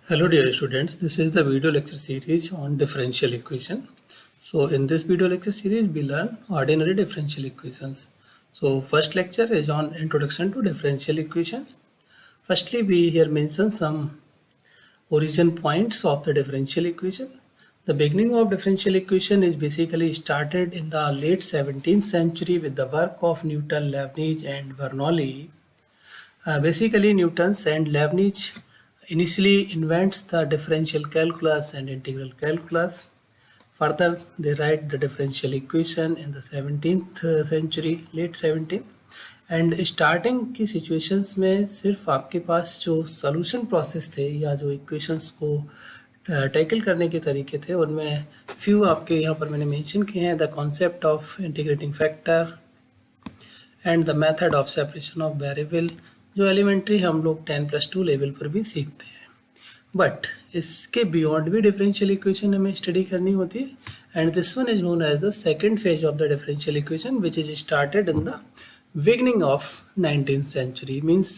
Hello dear students, this is the video lecture series on differential equation. So in this video lecture series we learn ordinary differential equations. So first lecture is on introduction to differential equation. Firstly we here mention some origin points of the differential equation. The beginning of differential equation is basically started in the late 17th century with the work of Newton, Leibniz and Bernoulli. Basically, Newton's and Leibniz initially invents the differential calculus and integral calculus. Further, they write the differential equation in the 17th century, late 17th. And starting की situations में सिर्फ आपके पास जो solution process थे या जो equations को tackle करने के तरीके थे उनमें फ्यू आपके यहाँ पर मैंने मेंशन किए हैं the concept of integrating factor and the method of separation of variable जो एलिमेंट्री हम लोग 10+2 लेवल पर भी सीखते हैं. बट इसके बियॉन्ड भी डिफरेंशियल इक्वेशन हमें स्टडी करनी होती है and this one is known as the second phase of the differential equation which is started in the beginning of 19th century, means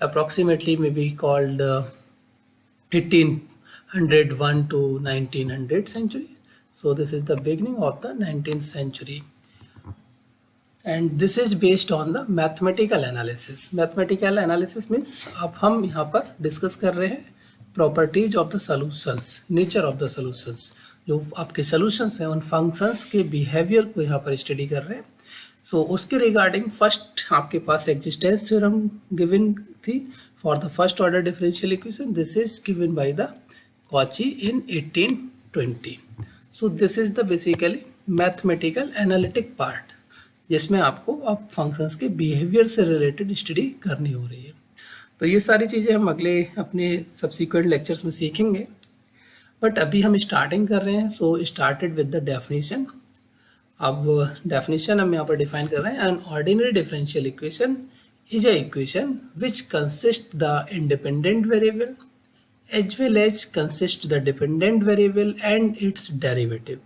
approximately maybe called 1801 to 1900 century. So this is the beginning of the 19th century and this is based on the mathematical analysis. Mathematical analysis means अब हम यहाँ पर discuss कर रहे हैं properties of the solutions, nature of the solutions. जो आपके solutions हैं उन फंक्शंस के बिहेवियर को यहाँ पर स्टडी कर रहे हैं. सो उसके रिगार्डिंग फर्स्ट आपके पास एग्जिस्टेंस थ्योरम गिवन थी for the first order differential equation. This is given by the Cauchy in 1820. So this is the basically mathematical analytic part जिसमें आपको अब फंक्शंस के बिहेवियर से रिलेटेड स्टडी करनी हो रही है. तो ये सारी चीज़ें हम अगले अपने सब्सिक्वेंट लेक्चर्स में सीखेंगे बट अभी हम स्टार्टिंग कर रहे हैं. So started with the definition. अब डेफिनेशन हम यहाँ पर डिफाइन कर रहे हैं. An ordinary differential equation is a equation which consist the independent variable as well as consist the dependent variable and its derivative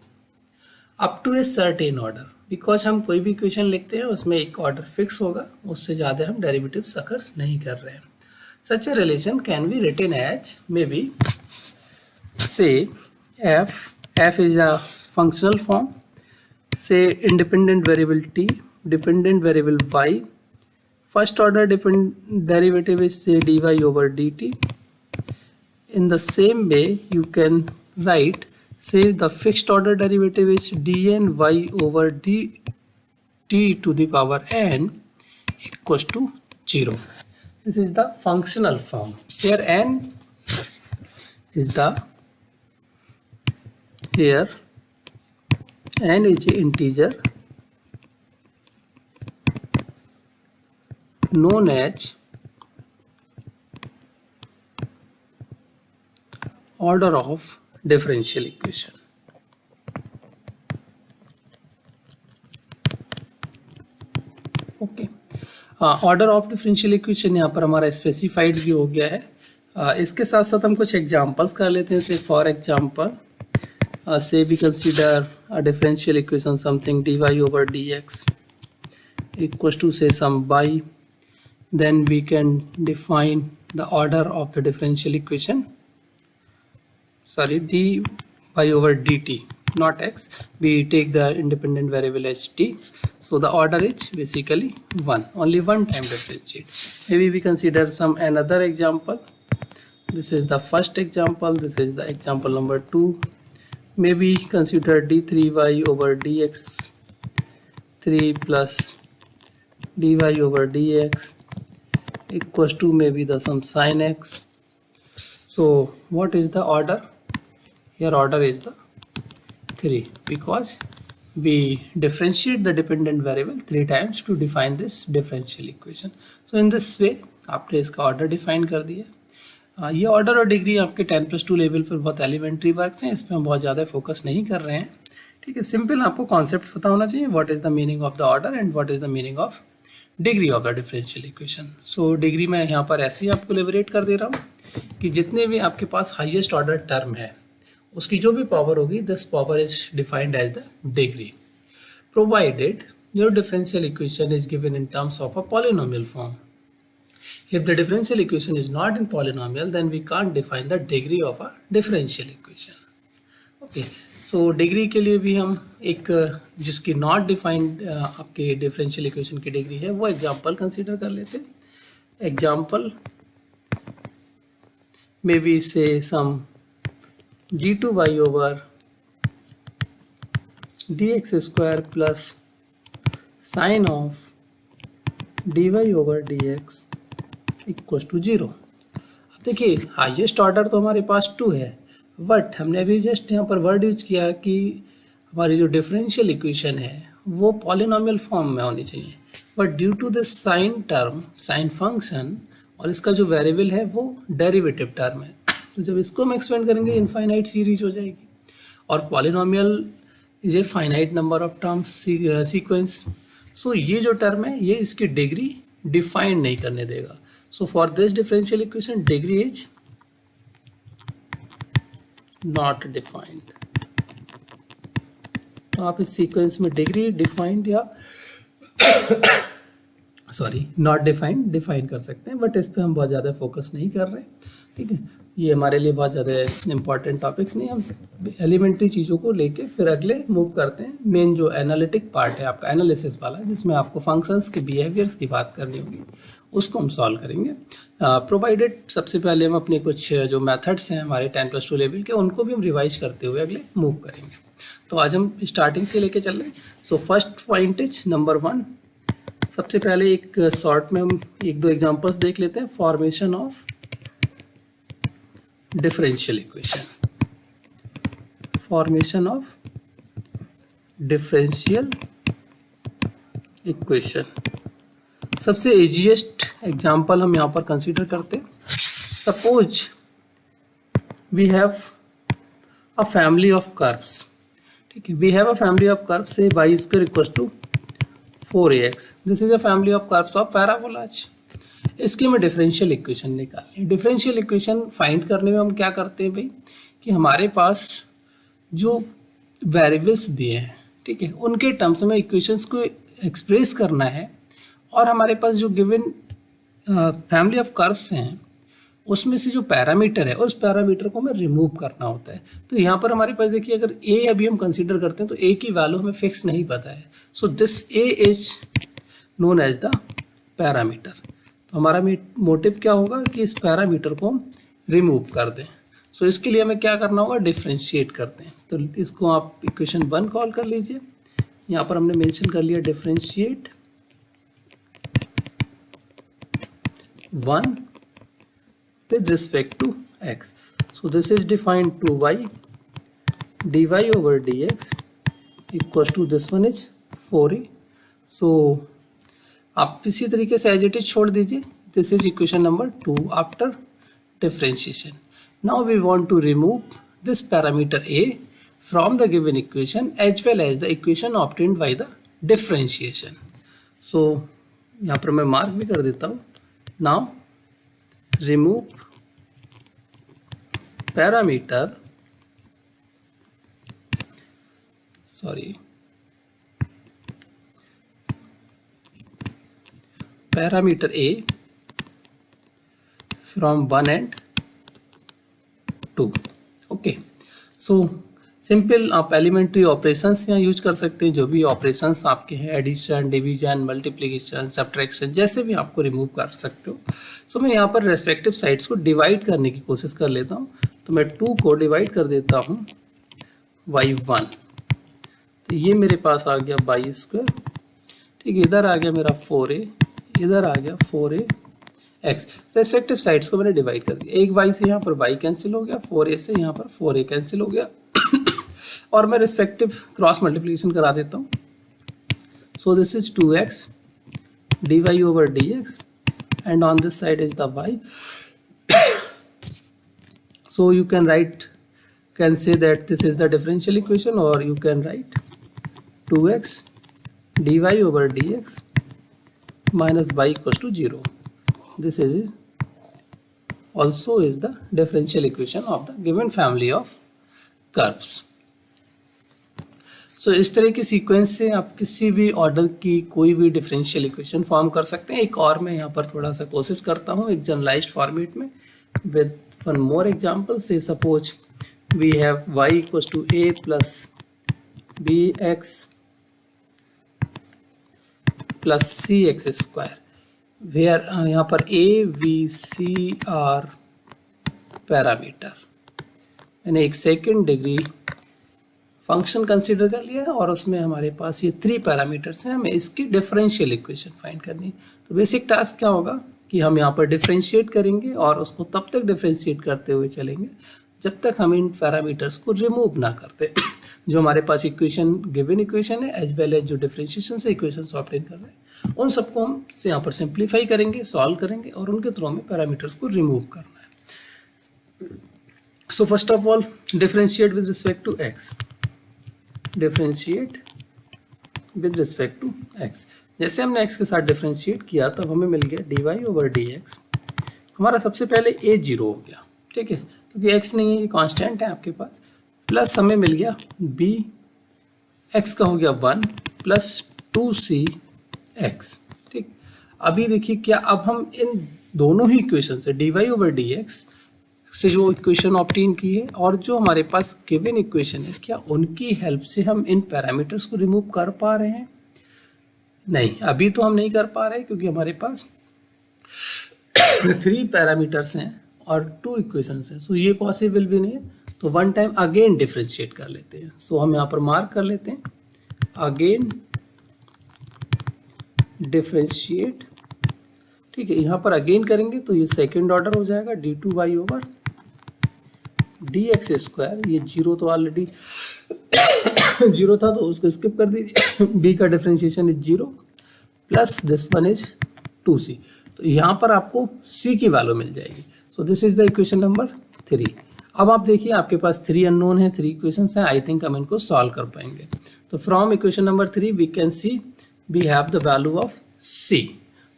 up to a certain order. Because हम कोई भी इक्वेशन लिखते हैं उसमें एक ऑर्डर फिक्स होगा, उससे ज़्यादा हम डेरिवेटिव सकर्स नहीं कर रहे हैं. Such a relation can be written as maybe say F is a functional form. Say independent variable t, dependent variable y, first order derivative is say dy over dt. In the same way you can write say the fixed order derivative is dn y over dt to the power n equals to 0. This is the functional form. Here n is the here n is an integer known as order of differential equation. Okay, order of differential equation यहाँ पर हमारा specified भी हो गया है. इसके साथ साथ हम कुछ एग्जांपल्स कर लेते हैं. से for example say we consider a differential equation something dy over dx equals to say some y. Then we can define the order of the differential equation, sorry, dy over dt, not x. We take the independent variable as t, so the order is basically 1, only one time differentiate. Maybe we consider some another example. This is the first example, this is the example number 2. Maybe consider d3y over dx 3 plus dy over dx equals to maybe the some sin x. So what is the order? Here order is the 3 because we differentiate the dependent variable 3 times to define this differential equation. So in this way आपने इसका order define कर दिया. ये order और degree आपके 10+2 level पर बहुत elementary works हैं, इस पर हम बहुत ज़्यादा फोकस नहीं कर रहे हैं. ठीक है, सिंपल आपको कॉन्सेप्ट पता होना चाहिए. What is the meaning of the order and what is the meaning of degree of the differential equation. So degree मैं यहाँ पर ऐसे ही आपको लिबरेट कर दे रहा हूँ कि जितने भी आपके पास हाइएस्ट ऑर्डर टर्म है उसकी जो भी पावर होगी this power is defined as the degree provided your differential equation is given in terms of a polynomial form. If the differential equation is not in polynomial, then we can't define the degree of a differential equation. Okay, so degree के लिए भी हम एक जिसकी not defined आपके differential equation की degree है वो एग्जांपल कंसीडर कर लेते हैं. एग्जांपल मे बी से सम d2y over dx square plus sin of dy over dx equal to 0. अब देखिए हाईएस्ट ऑर्डर तो हमारे पास 2 है, बट हमने अभी जस्ट यहाँ पर वर्ड यूज किया कि हमारी जो डिफरेंशियल इक्वेशन है वो पॉलिनोमियल फॉर्म में होनी चाहिए, but due to this sine term, sine function, और इसका जो वेरिएबल है वो डेरिवेटिव टर्म है, तो जब इसको हम एक्सपेंड करेंगे इनफाइनाइट सीरीज हो जाएगी. और polynomial is a finite number of terms sequence. So ये जो टर्म है ये इसकी डिग्री डिफाइन नहीं करने देगा. So for this differential equation degree is not defined. तो आप इस सीक्वेंस में डिग्री डिफाइंड या सॉरी नॉट डिफाइंड डिफाइन कर सकते हैं, बट इस पे हम बहुत ज़्यादा फोकस नहीं कर रहे. ठीक है, ये हमारे लिए बहुत ज़्यादा इंपॉर्टेंट टॉपिक्स नहीं. हम एलिमेंट्री चीज़ों को लेके फिर अगले मूव करते हैं. मेन जो एनालिटिक पार्ट है आपका एनालिसिस वाला, जिसमें आपको फंक्शंस के बिहेवियर्स की बात करनी होगी, उसको हम सॉल्व करेंगे. प्रोवाइडेड सबसे पहले हम अपने कुछ जो मेथड्स हैं हमारे 10+2 लेवल के, उनको भी हम रिवाइज करते हुए अगले मूव करेंगे. तो आज हम स्टार्टिंग से लेके चल रहे हैं. So first point is number 1. सबसे पहले एक शॉर्ट में हम 1-2 एग्जांपल्स देख लेते हैं. Formation of differential equation. Formation of differential equation. सबसे इजीएस्ट एग्जांपल हम यहाँ पर कंसीडर करते हैं. Suppose we have a family of curves. ठीक है, we have a family of curves say y square equal to 4ax. This is a family of curves of parabolas. इसकी हमें डिफरेंशियल इक्वेशन निकालनी है. डिफरेंशियल इक्वेशन फाइंड करने में हम क्या करते हैं भाई, कि हमारे पास जो वेरिएबल्स दिए हैं, ठीक है, उनके टर्म्स में इक्वेशंस को एक्सप्रेस करना है, और हमारे पास जो गिवन फैमिली ऑफ कर्व्स हैं उसमें से जो पैरामीटर है उस पैरामीटर को हमें रिमूव करना होता है. तो यहाँ पर हमारे पास देखिए, अगर a अभी हम कंसीडर करते हैं तो a की वैल्यू हमें फिक्स नहीं पता है. So this a is known as the parameter. तो हमारा मोटिव क्या होगा कि इस पैरामीटर को हम रिमूव कर दें. सो इसके लिए हमें क्या करना होगा, डिफ्रेंशिएट करते हैं. तो इसको आप इक्वेशन 1 कॉल कर लीजिए. यहाँ पर हमने मेंशन कर लिया differentiate 1 with respect to x. So this is defined to y dy over dx equals to this one is 4a. So आप इसी तरीके से एज इट इज छोड़ दीजिए. This is equation number 2 after differentiation. Now we want to remove this parameter a from the given equation as well as the equation obtained by the differentiation. So यहाँ पर मैं mark भी कर देता हूँ. Now remove parameter a from 1 and 2. Okay, so simple आप elementary operations यहाँ use कर सकते हैं. जो भी ऑपरेशंस आपके हैं, एडिशन, डिवीजन, मल्टीप्लिकेशन, सब्ट्रैक्शन, जैसे भी आपको रिमूव कर सकते हो. सो मैं यहाँ पर रेस्पेक्टिव साइड्स को डिवाइड करने की कोशिश कर लेता हूँ. तो मैं 2 को डिवाइड कर देता हूँ y1. तो ये मेरे पास आ गया y स्क्वायर. ठीक है, इधर आ गया मेरा 4a, इधर आ गया 4ax. रेस्पेक्टिव साइड्स को मैंने डिवाइड कर दिया. एक y से यहाँ पर y कैंसिल हो गया, 4a से यहाँ पर 4a कैंसिल हो गया. और मैं रिस्पेक्टिव क्रॉस मल्टीप्लिकेशन करा देता हूँ. So this is 2x dy over dx and on this side is the y. So you can say that this is the differential equation, or you can write 2x dy over dx minus y equals to 0. This is also is the differential equation of the given family of curves. सो इस तरह की sequence से आप किसी भी order की कोई भी डिफरेंशियल इक्वेशन फॉर्म कर सकते हैं। एक और मैं यहाँ पर थोड़ा सा कोशिश करता हूँ एक जनरलाइज्ड फॉर्मेट में with one more example. So suppose we have y equals to a plus bx plus c x square, where यहाँ पर a v c are parameter, मैंने एक सेकेंड डिग्री फंक्शन कंसीडर कर लिया है और उसमें हमारे पास ये 3 पैरामीटर्स हैं, हमें इसकी डिफरेंशियल इक्वेशन फाइंड करनी है। तो बेसिक टास्क क्या होगा कि हम यहाँ पर डिफरेंशिएट करेंगे और उसको तब तक डिफरेंशिएट करते हुए चलेंगे जब तक हम इन पैरामीटर्स को रिमूव ना करते जो हमारे पास इक्वेशन गिवन इक्वेशन है एज वेल एज जो डिफरेंशिएशन से इक्वेशन ऑब्टेन कर रहे हैं उन सबको हम यहाँ पर सिंप्लीफाई करेंगे, सॉल्व करेंगे और उनके थ्रू हमें पैरामीटर्स को रिमूव करना है। So first of all differentiate with respect to x, differentiate with respect to x. जैसे हमने एक्स के साथ डिफरेंशिएट किया तब हमें मिल गया d y over d x. हमारा सबसे पहले ए जीरो हो गया, ठीक है, क्योंकि एक्स नहीं है, ये कांस्टेंट है आपके पास। प्लस हमें मिल गया बी एक्स का हो गया 1 प्लस 2c एक्स, ठीक। अभी देखिए क्या अब हम इन दोनों ही इक्वेशन से d y over d x से जो इक्वेशन ऑब्टेन की है और जो हमारे पास गिवन इक्वेशन है क्या उनकी हेल्प से हम इन पैरामीटर्स को रिमूव कर पा रहे हैं? नहीं, अभी तो हम नहीं कर पा रहे क्योंकि हमारे पास 3 पैरामीटर्स हैं और 2 इक्वेशंस हैं। सो ये पॉसिबल भी नहीं है, तो वन टाइम अगेन डिफरेंशिएट कर लेते हैं। सो हम यहाँ पर मार्क कर लेते हैं अगेन डिफरेंशिएट, ठीक है। यहाँ पर अगेन करेंगे तो ये सेकेंड ऑर्डर हो जाएगा d two y over d x square. ये जीरो तो ऑलरेडी जीरो था तो उसको स्किप कर दीजिए। बी का differentiation is zero plus this one is 2c। तो यहाँ पर आपको c की वैल्यू मिल जाएगी। So this is the equation number 3। अब आप देखिए आपके पास 3 अननोन है, 3 इक्वेशंस हैं। आई थिंक हम इनको सॉल्व कर पाएंगे। तो from equation number 3 we can see we have the value of c।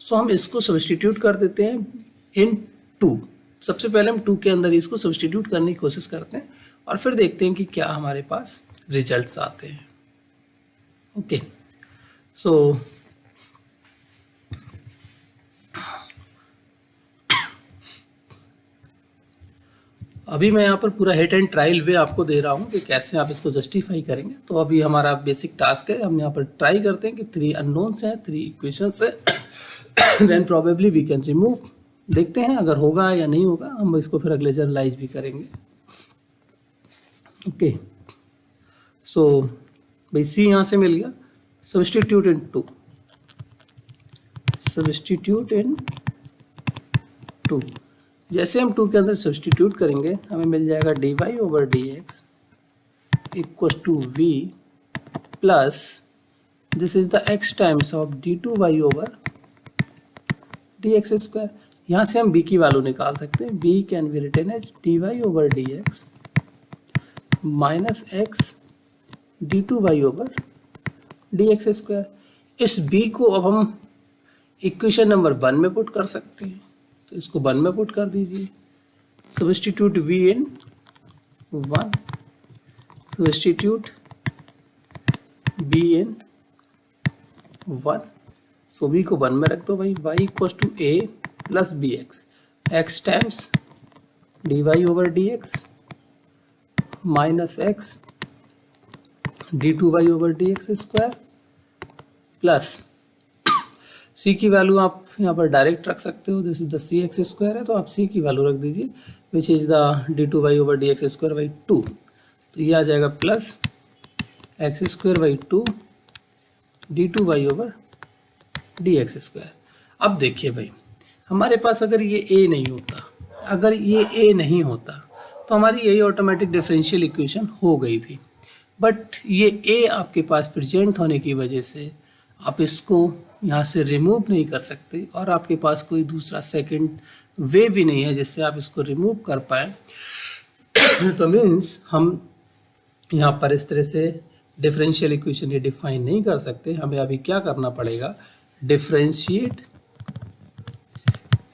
So हम इसको सब्सटीट्यूट कर देते हैं इन 2। सबसे पहले हम 2 के अंदर इसको सब्सटीट्यूट करने की कोशिश करते हैं और फिर देखते हैं कि क्या हमारे पास रिजल्ट्स आते हैं। ओके, सो अभी मैं यहाँ पर पूरा हिट एंड ट्रायल वे आपको दे रहा हूँ कि कैसे आप इसको जस्टिफाई करेंगे। तो अभी हमारा बेसिक टास्क है, हम यहाँ पर ट्राई करते हैं कि 3 अननोन्स हैं, 3 इक्वेशंस हैं, then probably we can remove. देखते हैं अगर होगा या नहीं होगा, हम इसको फिर अगले जनरलाइज भी करेंगे। ओके, सो भाई सी यहाँ से मिल गया, सब्सटीट्यूट इन 2, सब्सटीट्यूट इन 2। जैसे हम 2 के अंदर सब्सटीट्यूट करेंगे हमें मिल जाएगा d y over d x equal to v plus this is the x times of d two y over d x square. यहाँ से हम b की वैल्यू निकाल सकते हैं। b can be written as d y over d x minus x d two y over d x square. इस b को अब हम इक्वेशन नंबर 1 में पुट कर सकते हैं, तो इसको 1 में पुट कर दीजिए। Substitute v in 1, substitute b in 1। So b को 1 में रख दो भाई। y equal to a plus b x times d y over d x minus x d two y over d x square plus c की value आप यहाँ पर direct रख सकते हो। This is the c x square है तो आप c की वैल्यू रख दीजिए which is the D two y over d x square by 2। तो ये आ जाएगा plus x square by 2 d two y over d x square. अब देखिए भाई हमारे पास अगर ये a नहीं होता, अगर ये a नहीं होता तो हमारी यही ऑटोमेटिक डिफरेंशियल इक्वेशन हो गई थी। बट ये a आपके पास प्रेजेंट होने की वजह से आप इसको यहाँ से रिमूव नहीं कर सकते और आपके पास कोई दूसरा सेकंड वे भी नहीं है जिससे आप इसको रिमूव कर पाए। तो मीन्स हम यहाँ पर इस तरह से डिफरेंशियल इक्वेशन ये डिफाइन नहीं कर सकते। हमें अभी क्या करना पड़ेगा, differentiate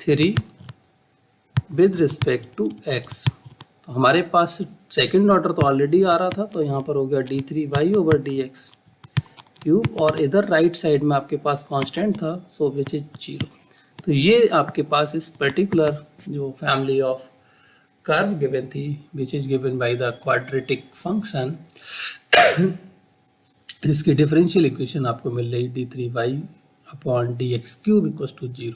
3 with respect to x। तो तो हमारे पास सेकंड ऑर्डर तो ऑलरेडी आ रहा था, तो यहाँ पर हो गया d3y/dx क्यूब, और इधर राइट साइड में आपके पास कांस्टेंट था, सो विच इज 0। तो ये आपके पास इस पर्टिकुलर जो फैमिली ऑफ कर्व गिवन थी which is given by the quadratic function, इसकी डिफरेंशियल इक्वेशन आपको मिल रही d3y/dx³ = 0।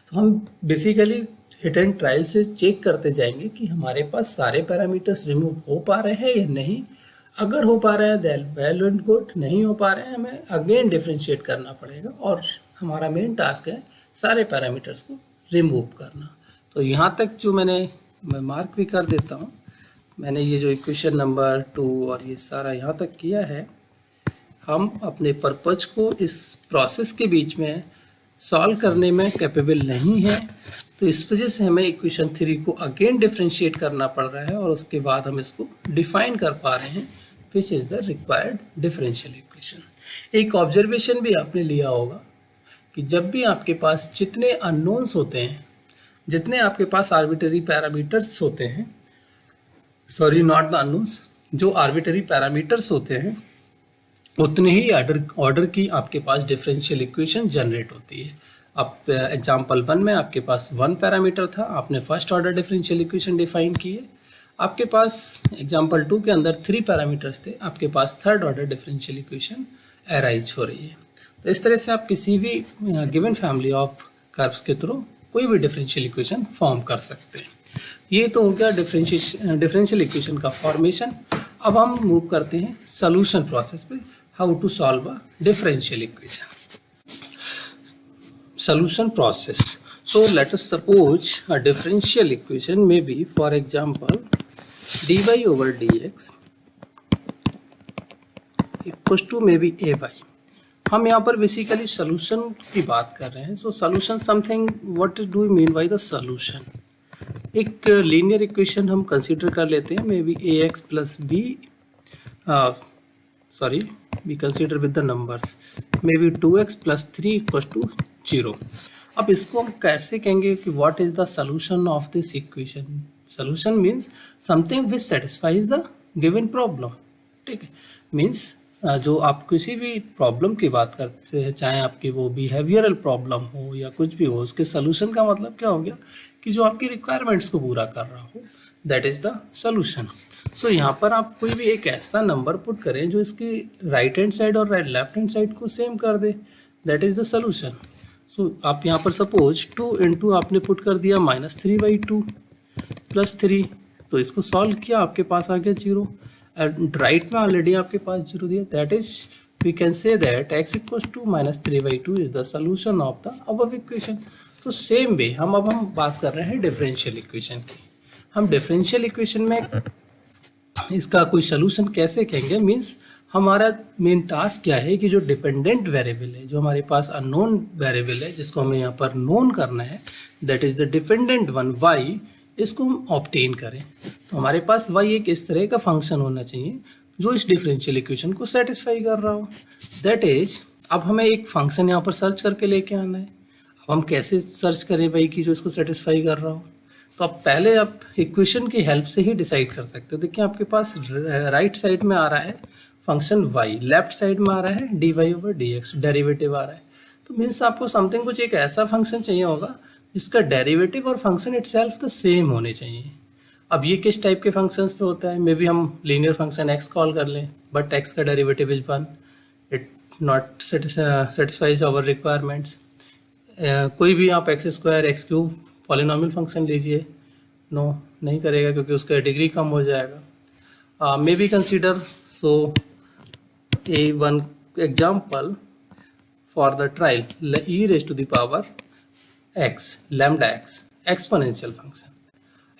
तो हम बेसिकली हिट एंड ट्रायल से चेक करते जाएंगे कि हमारे पास सारे पैरामीटर्स रिमूव हो पा रहे हैं या नहीं। अगर हो पा रहे हैं देन वेल एंड गुड, नहीं हो पा रहे हैं हमें अगेन डिफरेंशिएट करना पड़ेगा, और हमारा मेन टास्क है सारे पैरामीटर्स को रिमूव करना। तो यहाँ तक जो मैं मार्क भी कर देता हूँ, मैंने ये जो इक्वेशन नंबर 2 और ये सारा यहाँ तक किया है, हम अपने पर्पज को इस प्रोसेस के बीच में सॉल्व करने में कैपेबल नहीं है, तो इस वजह से हमें इक्वेशन 3 को अगेन डिफरेंशिएट करना पड़ रहा है, और उसके बाद हम इसको डिफाइन कर पा रहे हैं which is the required differential equation. एक ऑब्जर्वेशन भी आपने लिया होगा कि जब भी आपके पास जितने अननोन्स होते हैं, जितने आपके पास आर्बिटरी पैरामीटर्स होते हैं, सॉरी नॉट द अननोन्स, जो आर्बिटरी पैरामीटर्स होते हैं, उतने ही ऑर्डर की आपके पास डिफरेंशियल इक्वेशन जनरेट होती है। अब एग्जाम्पल 1 में आपके पास 1 पैरामीटर था, आपने first order differential equation define किए। आपके पास एग्जाम्पल 2 के अंदर 3 पैरामीटर्स थे, आपके पास third order differential equation arise हो रही है। तो इस तरह से आप किसी भी गिवन फैमिली ऑफ कर्व्स के थ्रू कोई भी डिफरेंशियल इक्वेशन फॉर्म कर सकते हैं। ये तो हो गया डिफरेंशियल इक्वेशन का फॉर्मेशन। अब हम मूव करते हैं सॉल्यूशन प्रोसेस पे, how to solve a differential equation. Solution process. So let us suppose a differential equation may be, for example, dy/dx equals to maybe ay. हम यहाँ पर बेसिकली सोल्यूशन की बात कर रहे हैं। So solution something, what do we mean by the solution? एक linear equation हम कंसीडर कर लेते हैं, maybe ax plus b, sorry we consider with the numbers, maybe 2x plus 3 = 0। अब इसको हम कैसे कहेंगे कि what is the solution of this equation? Solution means something which satisfies the given problem. ठीक है, मीन्स जो आप किसी भी प्रॉब्लम की बात करते हैं, चाहे आपकी वो बिहेवियरल प्रॉब्लम हो या कुछ भी हो, उसके सोल्यूशन का मतलब क्या हो गया कि जो आपकी रिक्वायरमेंट्स को पूरा कर रहा हो, दैट इज द सोल्यूशन। सो यहाँ पर आप कोई भी एक ऐसा नंबर पुट करें जो इसकी राइट हैंड साइड और लेफ्ट हैंड साइड को सेम कर दे, दैट इज द सोल्यूशन। सो आप यहाँ पर सपोज 2 × आपने पुट कर दिया -3/2 प्लस 3, तो इसको सॉल्व किया, आपके पास आ गया 0, एंड राइट में ऑलरेडी आपके पास 0 दिया, that is we can say that x = -3/2 is the solution of the above equation. तो सेम वे हम बात कर रहे हैं डिफरेंशियल इक्वेशन की। हम डिफरेंशियल इक्वेशन में इसका कोई सोल्यूशन कैसे कहेंगे? मीन्स हमारा मेन टास्क क्या है कि जो डिपेंडेंट वेरिएबल है, जो हमारे पास अननोन वेरिएबल है, जिसको हमें यहाँ पर नोन करना है, that is the dependent one y, इसको हम ऑब्टेन करें। तो हमारे पास y एक इस तरह का फंक्शन होना चाहिए जो इस डिफरेंशियल इक्वेशन को सेटिस्फाई कर रहा हो। दैट इज, अब हमें एक फंक्शन यहाँ पर सर्च करके लेके आना है। अब हम कैसे सर्च करें भाई कि जो इसको सेटिस्फाई कर रहा हो? तो अब पहले आप इक्वेशन की हेल्प से ही डिसाइड कर सकते हो। देखिए आपके पास राइट साइड में आ रहा है फंक्शन y, लेफ्ट साइड में आ रहा है dy/dx, डेरिवेटिव आ रहा है। तो मीन्स आपको समथिंग कुछ एक ऐसा फंक्शन चाहिए होगा जिसका डेरिवेटिव और फंक्शन इटसेल्फ द सेम होने चाहिए। अब ये किस टाइप के फंक्शंस पे होता है? मे बी हम लीनियर फंक्शन x कॉल कर लें, बट x का derivative is 1, it not satisfies our requirements. कोई भी आप x² x³ पॉलिनॉमियल फंक्शन लीजिए, नो नहीं करेगा क्योंकि उसका डिग्री कम हो जाएगा। May be consider so a one example for the trial, e⁻⁴ x, lambda x, exponential function.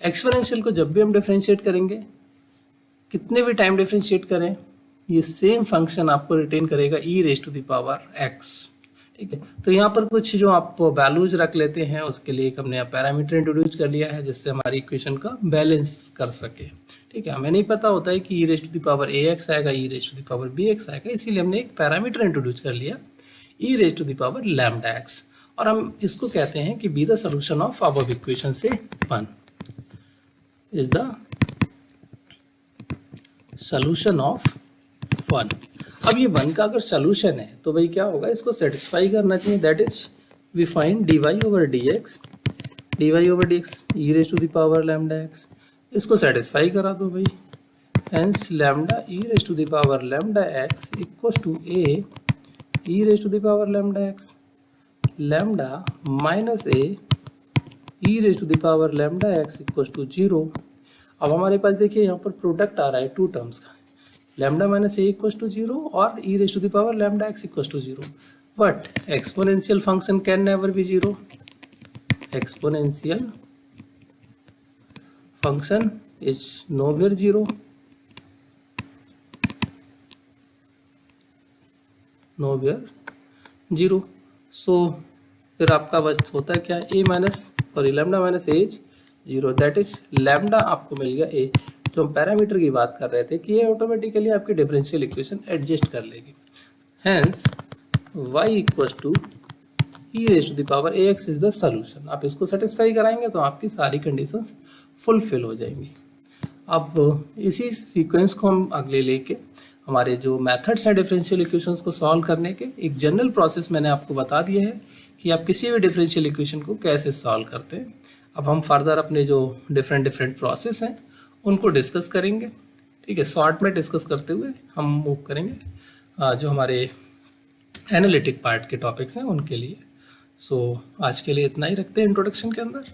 Exponential को जब भी हम डिफरेंशिएट करेंगे, कितने भी टाइम डिफरेंशिएट करें, ये सेम फंक्शन आपको रिटेन करेगा e⁻x। ठीक है, तो यहाँ पर कुछ जो आप वैल्यूज रख लेते हैं, उसके लिए एक हमने पैरामीटर इंट्रोड्यूस कर लिया है जिससे हमारी इक्वेशन का बैलेंस कर सके। ठीक है, हमें नहीं पता होता है कि e⁻ax आएगा, e⁻bx आएगा, इसीलिए हमने एक पैरामीटर इंट्रोड्यूस कर लिया e⁻λx, और हम इसको कहते हैं कि be the solution of above equation से 1। Is the solution of 1। अब ये 1 का अगर सोल्यूशन है तो भाई क्या होगा, इसको सेटिस्फाई करना चाहिए, that is we find dy over dx, dy over dx e raise to the power lambda x, इसको सेटिस्फाई करा दो भाई, hence lambda e raise to the power lambda x equals to a e raise to the power lambda x, lambda minus a e raise to the power lambda x equals to 0। अब हमारे पास देखिए यहाँ पर product आ रहा है two terms का, lambda minus a equals to 0 और e raise to the power lambda x equals to 0, but exponential function can never be 0, exponential function is nowhere 0, nowhere 0। So फिर आपका बस होता है क्या, a minus sorry lambda minus a is 0, that is lambda आपको मिल गया a। जो हम पैरामीटर की बात कर रहे थे कि ये ऑटोमेटिकली आपकी डिफरेंशियल इक्वेशन एडजस्ट कर लेगी, hence y equals to e raise to the power ax is the solution. आप इसको सेटिस्फाई कराएंगे तो आपकी सारी कंडीशंस फुलफिल हो जाएंगी। अब इसी सीक्वेंस को हम अगले लेके हमारे जो मेथड्स हैं डिफरेंशियल इक्वेशंस को सॉल्व करने के, एक जनरल प्रोसेस मैंने आपको बता दिया है कि आप किसी भी डिफरेंशियल इक्वेशन को कैसे सॉल्व करते हैं। अब हम फर्दर अपने जो डिफरेंट प्रोसेस हैं उनको डिस्कस करेंगे, ठीक है। शॉर्ट में डिस्कस करते हुए हम मूव करेंगे जो हमारे एनालिटिक पार्ट के टॉपिक्स हैं उनके लिए। सो आज के लिए इतना ही रखते हैं इंट्रोडक्शन के अंदर।